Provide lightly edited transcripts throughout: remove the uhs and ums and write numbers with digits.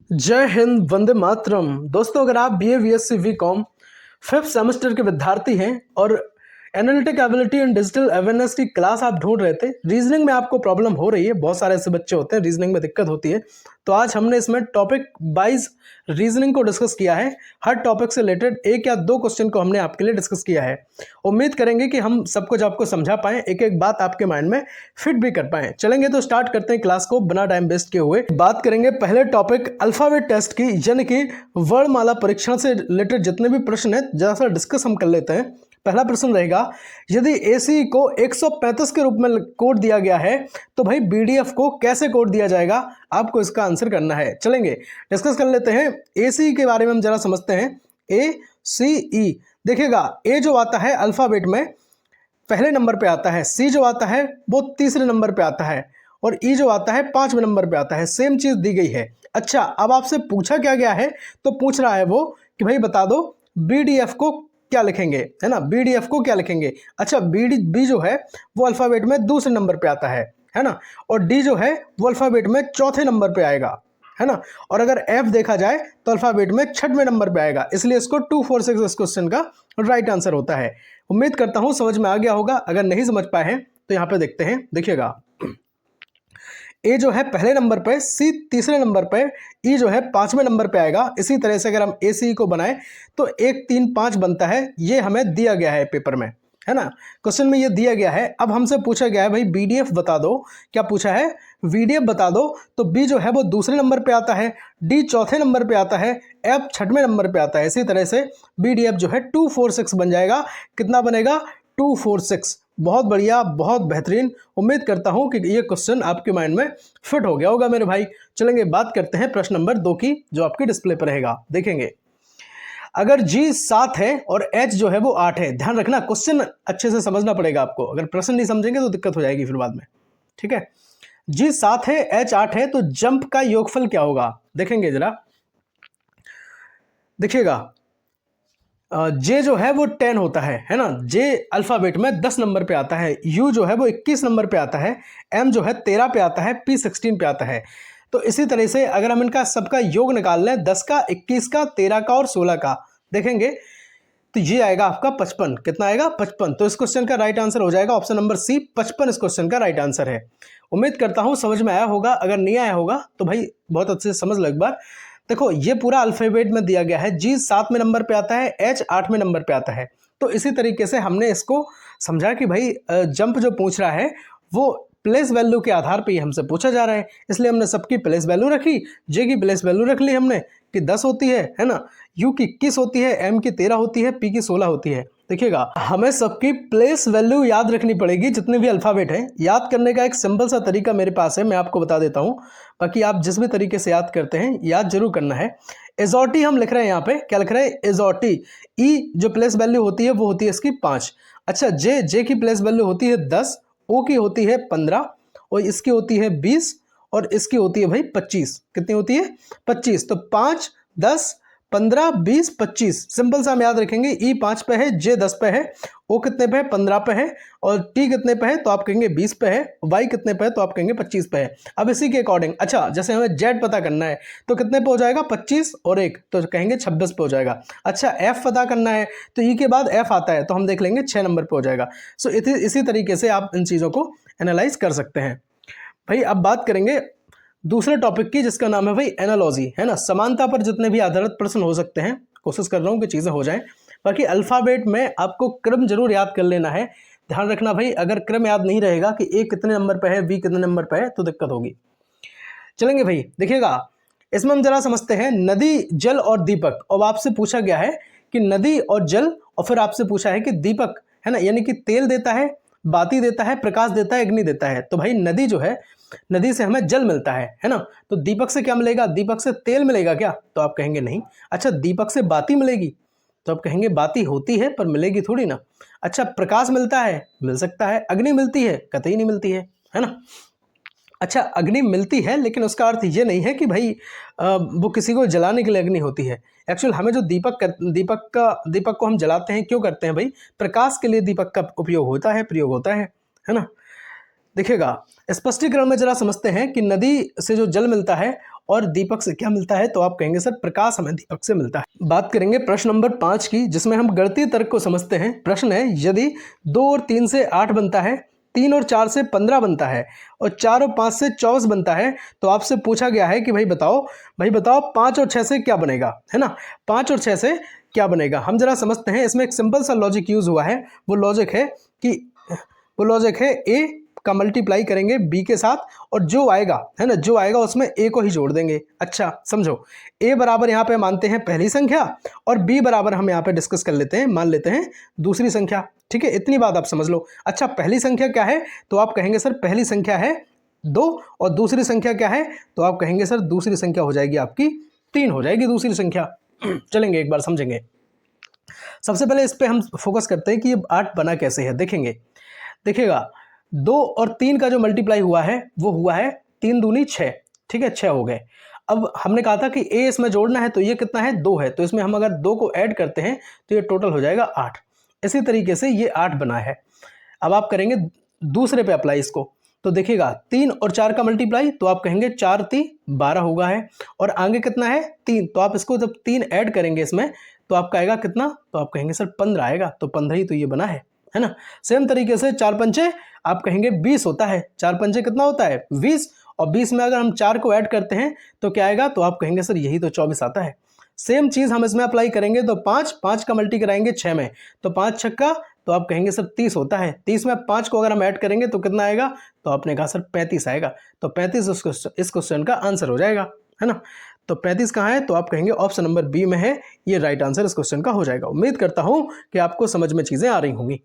जय हिंद, वंदे मातरम। दोस्तों, अगर आप BA BSc BCom 5th semester के विद्यार्थी हैं और analytic ability and digital awareness की क्लास आप ढूंढ रहे थे, रीजनिंग में आपको प्रॉब्लम हो रही है, बहुत सारे ऐसे बच्चे होते हैं रीजनिंग में दिक्कत होती है, तो आज हमने इसमें टॉपिक वाइज रीजनिंग को डिस्कस किया है। हर टॉपिक से रिलेटेड एक या दो क्वेश्चन को हमने आपके लिए डिस्कस किया है। उम्मीद करेंगे कि हम सब कुछ आपको समझा पाएं, एक एक बात आपके माइंड में फिट भी कर पाएं। चलेंगे तो स्टार्ट करते हैं क्लास को बिना टाइम वेस्ट किए हुए। बात करेंगे पहले टॉपिक अल्फाबेट टेस्ट की, यानी कि वर्णमाला परीक्षण से रिलेटेड जितने भी प्रश्न है जरा सा डिस्कस हम कर लेते हैं। पहला प्रश्न रहेगा, यदि एसी को 135 के रूप में कोड दिया गया है तो भाई बीडीएफ को कैसे कोड दिया जाएगा, आपको इसका आंसर करना है। चलेंगे डिस्कस कर लेते हैं। एसी के बारे में हम जरा समझते हैं। ए सी ई, देखिएगा ए जो आता है अल्फाबेट में पहले नंबर पे आता है, सी जो आता है वो तीसरे नंबर पे आता है और ई जो आता है 5वें नंबर पे आता है। सेम चीज दी गई है। अच्छा, अब आपसे पूछा क्या गया है, तो पूछ रहा है वो कि भाई बता दो बीडीएफ को क्या लिखेंगे, है ना, बीडीएफ को क्या लिखेंगे। अच्छा, बी जो है वो अल्फाबेट में दूसरे नंबर पे आता है ना, और डी जो है वो अल्फाबेट में चौथे नंबर पे आएगा, है ना, और अगर एफ देखा जाए तो अल्फाबेट में 6वें नंबर पे आएगा, इसलिए इसको 246 इस क्वेश्चन का राइट आंसर होता है। उम्मीद करता हूं समझ में आ गया होगा। अगर नहीं समझ पाए हैं तो यहां पे देखते हैं। देखिएगा ए जो है पहले नंबर पे, सी तीसरे नंबर पे, ई जो है 5वें नंबर पे आएगा। इसी तरह से अगर हम ए सी को बनाए तो 1 3 5 बनता है। ये हमें दिया गया है पेपर में, है ना, क्वेश्चन में ये दिया गया है। अब हमसे पूछा गया है भाई बीडीएफ बता दो। क्या पूछा है? बीडीएफ बता दो। तो बी जो है वो दूसरे नंबर पे आता है, डी चौथे नंबर पे आता है, एफ 6वें नंबर पे आता है। इसी तरह से बीडीएफ जो है 246 बन जाएगा। कितना बनेगा? 246। बहुत बढ़िया, बहुत बेहतरीन। उम्मीद करता हूं कि ये क्वेश्चन आपके माइंड में फिट हो गया होगा मेरे भाई। चलेंगे बात करते हैं प्रश्न नंबर 2 की, जो आपकी डिस्प्ले पर रहेगा। देखेंगे, अगर G 7 है और H जो है वो 8 है, ध्यान रखना क्वेश्चन अच्छे से समझना पड़ेगा आपको। अगर प्रश्न नहीं समझेंगे तो दिक्कत हो जाएगी फिर बाद में, ठीक है। G 7 है, H 8 है, तो जंप का योगफल क्या होगा? देखेंगे जरा, देखिएगा जे जो है वो 10 होता है ना, जे अल्फाबेट में 10 नंबर पे आता है, यू जो है वो 21 नंबर पे आता है, एम जो है 13 पे आता है, पी 16 पे आता है। तो इसी तरह से अगर हम इनका सबका योग निकाल लें, 10 का, 21 का, 13 का और 16 का, देखेंगे तो ये आएगा आपका 55। कितना आएगा? 55। तो इस क्वेश्चन का राइट आंसर हो जाएगा ऑप्शन नंबर सी, 55 इस क्वेश्चन का राइट आंसर है। उम्मीद करता हूं समझ में आया होगा। अगर नहीं आया होगा तो भाई बहुत अच्छे से समझ लो एक बार। देखो, ये पूरा अल्फाबेट में दिया गया है। जी 7वें नंबर पे आता है, एच 8वें नंबर पे आता है। तो इसी तरीके से हमने इसको समझा कि भाई जंप जो पूछ रहा है वो प्लेस वैल्यू के आधार पे ही हमसे पूछा जा रहा है, इसलिए हमने सबकी प्लेस वैल्यू रखी। जे की प्लेस वैल्यू रख ली हमने कि 10 होती है ना, यू की 21 होती है, एम की 13 होती है, पी की 16 होती है। देखिएगा, हमें सबकी प्लेस वैल्यू याद रखनी पड़ेगी, जितने भी अल्फाबेट हैं। याद करने का एक सिंपल सा तरीका मेरे पास है, मैं आपको बता देता हूं। बाकी आप जिस भी तरीके से याद करते हैं, याद जरूर करना है। एजॉटी हम लिख रहे हैं यहाँ पे, क्या लिख रहे हैं? एजॉटी। ई जो प्लेस वैल्यू होती है वो होती है इसकी 5। अच्छा, जे की प्लेस वैल्यू होती है 10, ओ की होती है 15, और इसकी होती है 20, और इसकी होती है भाई 25। कितनी होती है? 25। तो 5 10 15 20 25। सिंपल सा हम याद रखेंगे। ई 5 पे है, जे 10 पे है, ओ कितने पे है? 15 पे है, और टी कितने पे है? तो आप कहेंगे 20 पे है, वाई कितने पे है? तो आप कहेंगे 25 पे है। अब इसी के अकॉर्डिंग, अच्छा जैसे हमें जेड पता करना है तो कितने पे हो जाएगा? 25 और 1, तो कहेंगे 26 पे हो जाएगा। अच्छा, एफ पता करना है तो ई के बाद एफ आता है, तो हम देख लेंगे 6 नंबर पे हो जाएगा। सो इसी तरीके से आप इन चीज़ों को एनालाइज कर सकते हैं भाई। अब बात करेंगे दूसरे टॉपिक की, जिसका नाम है भाई एनालॉजी, है ना। समानता पर जितने भी आधारित प्रश्न हो सकते हैं, कोशिश कर रहा हूं कि चीज़ें हो जाएं। बाकी अल्फाबेट में आपको क्रम जरूर याद कर लेना है। ध्यान रखना भाई, अगर क्रम याद नहीं रहेगा कि ए कितने नंबर पे है, बी कितने नंबर पे है, तो दिक्कत होगी। चलेंगे भाई, देखिएगा इसमें हम जरा समझते हैं नदी, जल और दीपक। अब आपसे पूछा गया है कि नदी और जल, और फिर आपसे पूछा है कि दीपक, है ना, यानी कि तेल देता है, बाती देता है, प्रकाश देता है, अग्नि देता है। तो भाई नदी जो है, नदी से हमें जल मिलता है ना। तो दीपक से क्या मिलेगा? दीपक से तेल मिलेगा क्या? तो आप कहेंगे नहीं। अच्छा, दीपक से बाती मिलेगी? तो आप कहेंगे बाती होती है पर मिलेगी थोड़ी ना। अच्छा, प्रकाश मिलता है? मिल सकता है। अग्नि मिलती है? कतई नहीं मिलती है ना। अच्छा, अग्नि मिलती है, लेकिन उसका अर्थ ये नहीं है कि भाई वो किसी को जलाने के लिए अग्नि होती है। एक्चुअल हमें जो दीपक को हम जलाते हैं, क्यों करते हैं भाई? प्रकाश के लिए दीपक का उपयोग होता है, प्रयोग होता है ना। देखिएगा, स्पष्टीकरण में जरा समझते हैं कि नदी से जो जल मिलता है और दीपक से क्या मिलता है, तो आप कहेंगे सर प्रकाश हमें दीपक से मिलता है। बात करेंगे प्रश्न नंबर 5 की, जिसमें हम गणितीय तर्क को समझते हैं। प्रश्न है, यदि 2 और 3 से 8 बनता है, 3 और 4 से 15 बनता है और 4 और 5 से 24 बनता है, तो आपसे पूछा गया है कि भाई बताओ 5 और 6 से क्या बनेगा, है ना। 5 और 6 से क्या बनेगा, हम जरा समझते हैं। इसमें एक सिंपल सा लॉजिक यूज हुआ है। वो लॉजिक है ए का मल्टीप्लाई करेंगे बी के साथ, और जो आएगा, है ना, जो आएगा उसमें ए को ही जोड़ देंगे। अच्छा समझो, ए बराबर यहाँ पे मानते हैं पहली संख्या, और बी बराबर हम यहाँ पे डिस्कस कर लेते हैं, मान लेते हैं दूसरी संख्या। ठीक है, इतनी बात आप समझ लो। अच्छा, पहली संख्या क्या है, तो आप कहेंगे सर पहली संख्या है 2, और दूसरी संख्या क्या है, तो आप कहेंगे सर दूसरी संख्या हो जाएगी आपकी 3 हो जाएगी दूसरी संख्या। चलेंगे एक बार समझेंगे। सबसे पहले इस पे हम फोकस करते हैं कि ये 8 बना कैसे है। देखिएगा 2 और 3 का जो मल्टीप्लाई हुआ है वो हुआ है 3 दूनी 6। ठीक है, 6 हो गए। अब हमने कहा था कि ए इसमें जोड़ना है, तो ये कितना है, 2 है, तो इसमें हम अगर 2 को ऐड करते हैं तो ये टोटल हो जाएगा 8। इसी तरीके से ये 8 बना है। अब आप करेंगे दूसरे पे अप्लाई इसको, तो देखिएगा 3 और 4 का मल्टीप्लाई, तो आप कहेंगे 4 3 12 होगा है, और आगे कितना है 3, तो आप इसको जब 3 ऐड करेंगे इसमें तो आपका आएगा कितना, तो आप कहेंगे सर 15 आएगा, तो 15 ही तो ये बना है ना। सेम तरीके से 4 पंचे आप कहेंगे 20 होता है, 4 पंचे कितना होता है 20, और 20 में अगर हम 4 को ऐड करते हैं तो क्या आएगा, तो आप कहेंगे सर यही तो 24 आता है। सेम चीज हम इसमें अप्लाई करेंगे, तो 5 का मल्टी कराएंगे 6 में, तो 5 छक्का, तो आप कहेंगे सर 30 होता है। 30 में 5 को अगर हम ऐड करेंगे तो कितना आएगा, तो आपने कहा सर 35 आएगा, तो 35 इस क्वेश्चन का आंसर हो जाएगा, है ना। तो 35 कहाँ है, तो आप कहेंगे ऑप्शन नंबर बी में है, ये राइट आंसर इस क्वेश्चन का हो जाएगा। उम्मीद करता हूं कि आपको समझ में चीजें आ रही होंगी।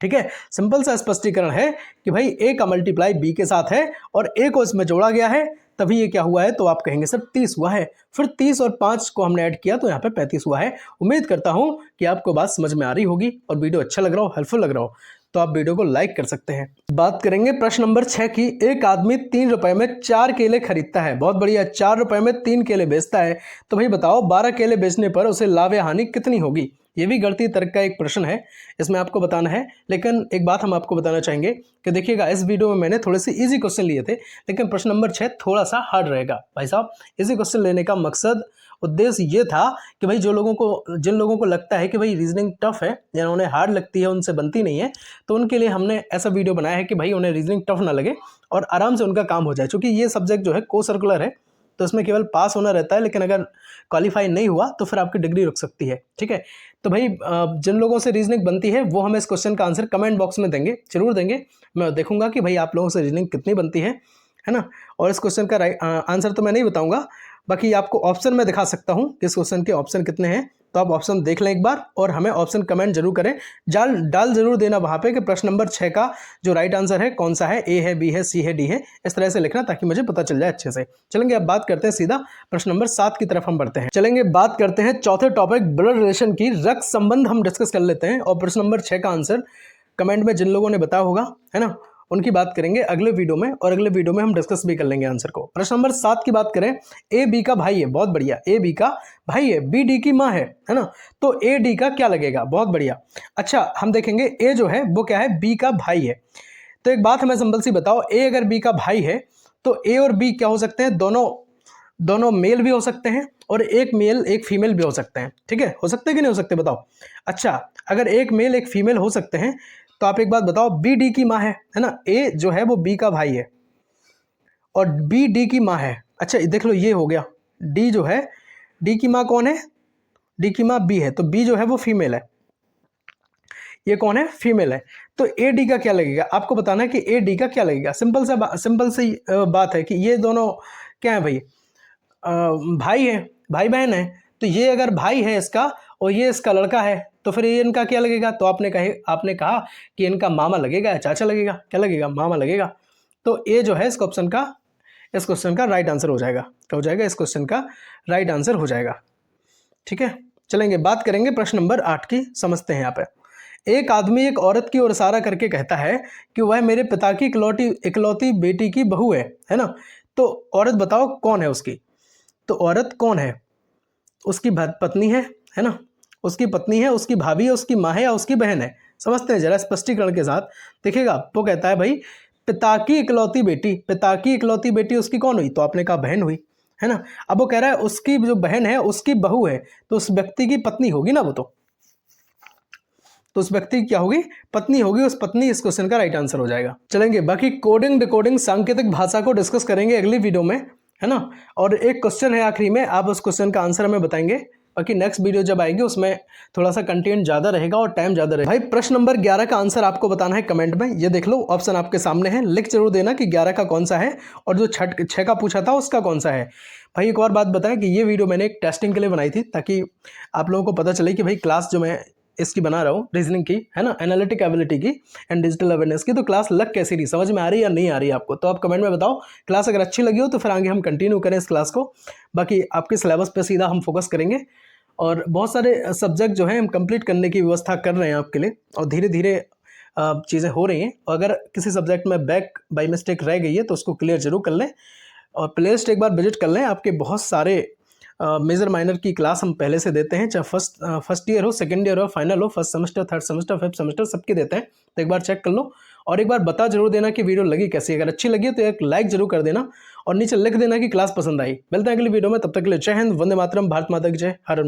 ठीक है, सिंपल सा स्पष्टीकरण है कि भाई ए का मल्टीप्लाई बी के साथ है और ए को इसमें जोड़ा गया है, तभी ये क्या हुआ है, तो आप कहेंगे सर 30 हुआ है। फिर 30 और 5 को हमने ऐड किया तो यहाँ पे 35 हुआ है। उम्मीद करता हूं कि आपको बात समझ में आ रही होगी, और वीडियो अच्छा लग रहा हो, हेल्पफुल लग रहा हो, तो आप वीडियो को लाइक कर सकते हैं। बात करेंगे प्रश्न नंबर 6 की। एक आदमी 3 रुपए में 4 केले खरीदता है, बहुत बढ़िया, 4 रुपए में 3 केले बेचता है, तो भाई बताओ 12 केले बेचने पर उसे लाभ या हानि कितनी होगी। ये भी गणितीय तर्क का एक प्रश्न है, इसमें आपको बताना है। लेकिन एक बात हम आपको बताना चाहेंगे कि देखिएगा, इस वीडियो में मैंने थोड़े से इजी क्वेश्चन लिए थे, लेकिन प्रश्न नंबर 6 थोड़ा सा हार्ड रहेगा। भाई साहब, इजी क्वेश्चन लेने का मकसद, उद्देश्य ये था कि भाई जिन लोगों को लगता है कि भाई रीजनिंग टफ है या उन्हें हार्ड लगती है, उनसे बनती नहीं है, तो उनके लिए हमने ऐसा वीडियो बनाया है कि भाई उन्हें रीजनिंग टफ ना लगे और आराम से उनका काम हो जाए। क्योंकि ये सब्जेक्ट जो है को सर्कुलर है, तो इसमें केवल पास होना रहता है, लेकिन अगर क्वालिफाई नहीं हुआ तो फिर आपकी डिग्री रुक सकती है। ठीक है, तो भाई जिन लोगों से रीजनिंग बनती है वो हमें इस क्वेश्चन का आंसर कमेंट बॉक्स में देंगे, जरूर देंगे। मैं देखूंगा कि भाई आप लोगों से रीजनिंग कितनी बनती है ना। और इस क्वेश्चन का आंसर तो मैं नहीं बताऊंगा, बाकी आपको ऑप्शन में दिखा सकता हूं कि इस क्वेश्चन के ऑप्शन कितने हैं, तो आप ऑप्शन देख लें एक बार और हमें ऑप्शन कमेंट जरूर करें। डाल जरूर देना वहां पे कि प्रश्न नंबर 6 का जो राइट आंसर है कौन सा है, ए है, बी है, सी है, डी है, इस तरह से लिखना ताकि मुझे पता चल जाए अच्छे से। चलेंगे अब बात करते हैं सीधा प्रश्न नंबर 7 की तरफ हम बढ़ते हैं। चलेंगे बात करते हैं चौथे टॉपिक ब्लड रिलेशन की, रक्त संबंध हम डिस्कस कर लेते हैं। और प्रश्न नंबर 6 का आंसर कमेंट में जिन लोगों ने बताया होगा, है ना, उनकी बात करेंगे अगले वीडियो में, और अगले वीडियो में हम डिस्कस भी कर लेंगे आंसर को। प्रश्न नंबर 7 की बात करें, ए बी का भाई है, बहुत बढ़िया, ए बी का भाई है, बी डी की माँ है ना, तो ए डी का क्या लगेगा, बहुत बढ़िया। अच्छा, हम देखेंगे ए जो है वो क्या है, बी का भाई है। तो एक बात हमें सिंपल सी बताओ, ए अगर बी का भाई है तो ए और बी क्या हो सकते हैं, दोनों मेल भी हो सकते हैं, और एक मेल एक फीमेल भी हो सकते हैं। ठीक है, हो सकते हैं कि नहीं हो सकते, बताओ। अच्छा, अगर एक मेल एक फीमेल हो सकते हैं, तो आप एक बात बताओ, बी डी की माँ है ना, ए जो है वो बी का भाई है और बी डी की माँ है। अच्छा देख लो, ये हो गया, डी जो है, डी की माँ कौन है, डी की माँ बी है, तो बी जो है वो फीमेल है, ये कौन है, फीमेल है। तो ए डी का क्या लगेगा, आपको बताना है कि ए डी का क्या लगेगा। सिंपल सी बात है कि ये दोनों क्या है भाई, भाई है, भाई बहन है। तो ये अगर भाई है इसका और ये इसका लड़का है, तो फिर ये इनका क्या लगेगा, तो आपने कहा कि इनका मामा लगेगा या चाचा लगेगा, क्या लगेगा, मामा लगेगा। तो ए जो है इस क्वेश्चन का राइट आंसर हो जाएगा, क्या हो जाएगा, इस क्वेश्चन का राइट आंसर हो जाएगा। ठीक है, चलेंगे बात करेंगे प्रश्न नंबर 8 की, समझते हैं यहाँ पे। एक आदमी एक औरत की ओर इशारा करके कहता है कि वह मेरे पिता की इकलौती बेटी की बहू है ना। तो औरत बताओ कौन है उसकी, तो औरत कौन है, उसकी पत्नी है ना, उसकी पत्नी है, उसकी भाभी है, उसकी माँ है या उसकी बहन है। समझते हैं जरा स्पष्टीकरण के साथ। देखिएगा, वो कहता है भाई पिता की इकलौती बेटी, पिता की इकलौती बेटी उसकी कौन हुई? तो आपने कहा बहन हुई, है ना। अब वो कह रहा है उसकी जो बहन है उसकी बहू है, तो उस व्यक्ति की पत्नी होगी ना वो, तो उस व्यक्ति की क्या होगी? पत्नी होगी। उस पत्नी इस क्वेश्चन का राइट आंसर हो जाएगा। चलेंगे बाकी कोडिंग डिकोडिंग सांकेतिक भाषा को डिस्कस करेंगे अगली वीडियो में, है ना। और एक क्वेश्चन है आखिरी में, आप उस क्वेश्चन का आंसर हमें बताएंगे। बाकी नेक्स्ट वीडियो जब आएगी उसमें थोड़ा सा कंटेंट ज़्यादा रहेगा और टाइम ज़्यादा रहेगा। भाई प्रश्न नंबर 11 का आंसर आपको बताना है कमेंट में। ये देख लो ऑप्शन आपके सामने है, लिख जरूर देना कि 11 का कौन सा है और जो 6 का पूछा था उसका कौन सा है। भाई एक और बात बताएं कि ये वीडियो मैंने एक टेस्टिंग के लिए बनाई थी, ताकि आप लोगों को पता चले कि भाई क्लास जो मैं इसकी बना रहा हूँ रीजनिंग की, है ना, एनालिटिक एबिलिटी की एंड डिजिटल अवेयरनेस की, तो क्लास लग कैसी रही, समझ में आ रही या नहीं आ रही आपको? तो आप कमेंट में बताओ। क्लास अगर अच्छी लगी हो तो फिर आगे हम कंटिन्यू करें इस क्लास को। बाकी आपके सिलेबस पे सीधा हम फोकस करेंगे और बहुत सारे सब्जेक्ट जो है हम कंप्लीट करने की व्यवस्था कर रहे हैं आपके लिए, और धीरे धीरे चीज़ें हो रही हैं। अगर किसी सब्जेक्ट में बैक बाई मिस्टेक रह गई है तो उसको क्लियर जरूर कर लें और प्लेलिस्ट एक बार विजिट कर लें। आपके बहुत सारे मेजर माइनर की क्लास हम पहले से देते हैं, चाहे फर्स्ट ईयर हो, सेकंड ईयर हो, फाइनल हो, first semester, third semester, fifth semester, सबके देते हैं। तो एक बार चेक कर लो और एक बार बता जरूर देना कि वीडियो लगी कैसी। अगर अच्छी लगी तो एक लाइक जरूर कर देना और नीचे लिख देना कि क्लास पसंद आई। मिलते हैं अगली वीडियो में, तब तक के लिए जय हिंद, वंदे मातरम, भारत माता की जय, हर